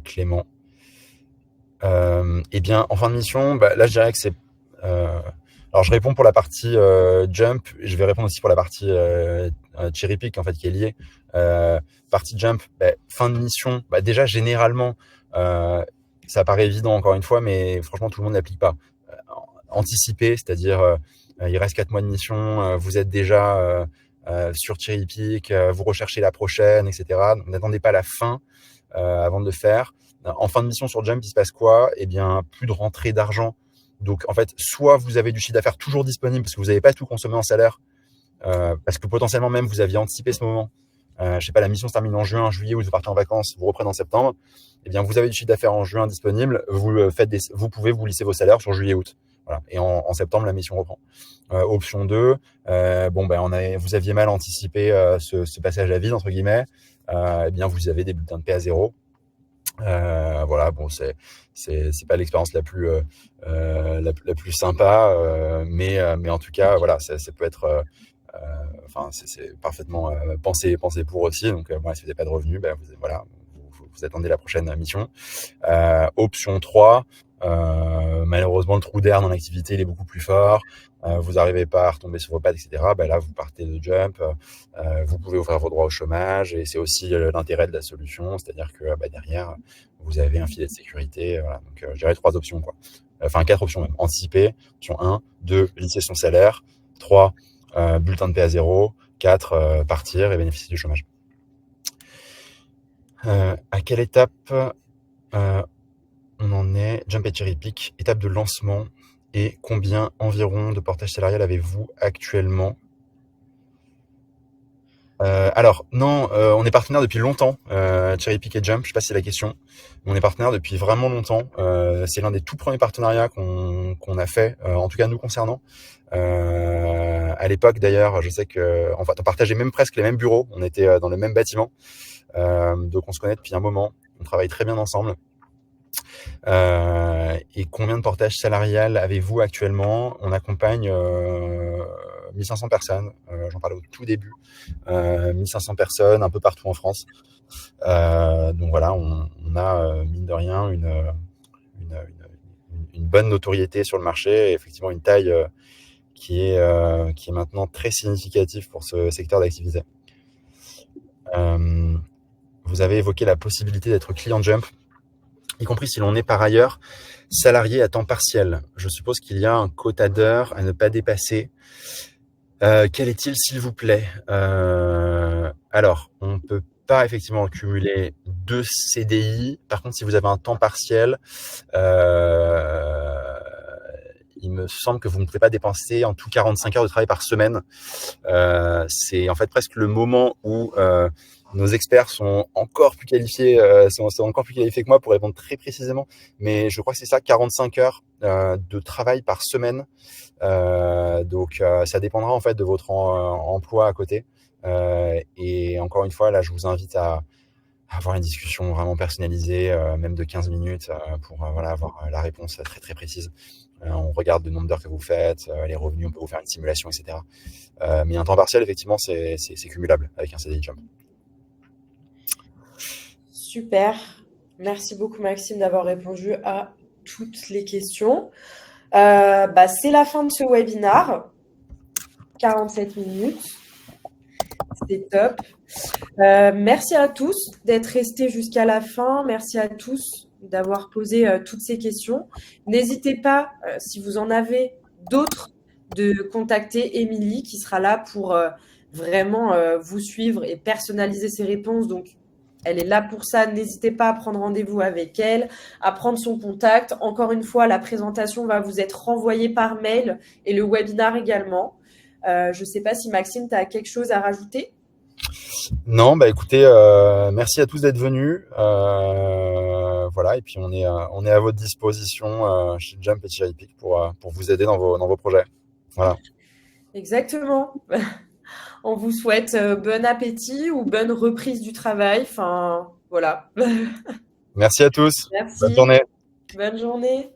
S2: Clément? Eh bien, en fin de mission, là, je dirais que c'est... alors, je réponds pour la partie Jump, et je vais répondre aussi pour la partie Cherry Pick, en fait, qui est liée. Partie Jump, fin de mission, déjà, généralement, ça paraît évident, encore une fois, mais franchement, tout le monde n'applique pas. Anticiper, c'est-à-dire il reste 4 mois de mission, vous êtes déjà sur Cherry-Pick, vous recherchez la prochaine, etc. Donc, n'attendez pas la fin avant de le faire. En fin de mission sur Jump, il se passe quoi? Eh bien, plus de rentrée d'argent. Donc, en fait, soit vous avez du chiffre d'affaires toujours disponible parce que vous n'avez pas tout consommé en salaire, parce que potentiellement même vous aviez anticipé ce moment. Je sais pas, la mission se termine en juin, juillet, ou vous partez en vacances, vous reprenez en septembre. Eh bien, vous avez du chiffre d'affaires en juin disponible. Vous pouvez vous lisser vos salaires sur juillet, août. Voilà. Et en septembre, la mission reprend. Option 2, vous aviez mal anticipé ce passage à vide, entre guillemets. Eh bien, vous avez des bulletins de paie à zéro. Voilà, bon, c'est pas l'expérience la plus sympa, mais en tout cas, voilà, ça peut être, c'est parfaitement pensé pour aussi. Donc, si vous n'avez pas de revenus, vous attendez la prochaine mission. Option 3, malheureusement, le trou d'air dans l'activité, il est beaucoup plus fort. Vous n'arrivez pas à retomber sur vos pattes, etc. Là, vous partez de Jump. Vous pouvez ouvrir vos droits au chômage, et c'est aussi l'intérêt de la solution, c'est-à-dire que derrière, vous avez un filet de sécurité. Voilà. Donc, je dirais 3 options, quoi. Enfin, 4 options même. Anticiper, option 1, 2, lisser son salaire, 3, bulletin de paie à zéro, 4, partir et bénéficier du chômage. À quelle étape on en est? Jump et Cherry-Pick, étape de lancement, et combien environ de portage salarial avez-vous actuellement? Alors non, on est partenaire depuis longtemps, Cherry-Pick et Jump, je sais pas si c'est la question. On est partenaire depuis vraiment longtemps. C'est l'un des tout premiers partenariats qu'on a fait, en tout cas nous concernant. À l'époque d'ailleurs, je sais que on partageait même presque les mêmes bureaux, on était dans le même bâtiment. Donc on se connaît depuis un moment, on travaille très bien ensemble. Et combien de portage salarial avez-vous actuellement? On accompagne 1500 personnes, j'en parlais au tout début, 1500 personnes un peu partout en France. Donc voilà, on a mine de rien une bonne notoriété sur le marché, et effectivement une taille qui est maintenant très significative pour ce secteur d'activité. Vous avez évoqué la possibilité d'être client Jump, y compris si l'on est par ailleurs salarié à temps partiel. Je suppose qu'il y a un quota d'heures à ne pas dépasser. Quel est-il, s'il vous plaît? Alors, on ne peut pas effectivement cumuler 2 CDI. Par contre, si vous avez un temps partiel, il me semble que vous ne pouvez pas dépenser en tout 45 heures de travail par semaine. C'est en fait presque le moment où nos experts sont encore plus qualifiés, que moi pour répondre très précisément. Mais je crois que c'est ça, 45 heures de travail par semaine. Donc, ça dépendra en fait de votre emploi à côté. Et encore une fois, là, je vous invite à avoir une discussion vraiment personnalisée, même de 15 minutes, pour avoir la réponse très très précise. On regarde le nombre d'heures que vous faites, les revenus, on peut vous faire une simulation, etc. Mais un temps partiel, effectivement, c'est cumulable avec un CDI Jump.
S1: Super. Merci beaucoup, Maxime, d'avoir répondu à toutes les questions. C'est la fin de ce webinaire. 47 minutes. C'est top. Merci à tous d'être restés jusqu'à la fin. Merci à tous d'avoir posé toutes ces questions. N'hésitez pas, si vous en avez d'autres, de contacter Émilie qui sera là pour vraiment vous suivre et personnaliser ses réponses. Donc, elle est là pour ça. N'hésitez pas à prendre rendez-vous avec elle, à prendre son contact. Encore une fois, la présentation va vous être renvoyée par mail et le webinaire également. Je ne sais pas si Maxime, tu as quelque chose à rajouter?
S2: Non, écoutez, merci à tous d'être venus. Voilà, et puis on est à votre disposition chez Jump et Cherry-Pick pour vous aider dans vos projets. Voilà.
S1: Exactement. On vous souhaite bon appétit ou bonne reprise du travail. Enfin, voilà.
S2: Merci à tous.
S1: Merci.
S2: Bonne journée.
S1: Bonne journée.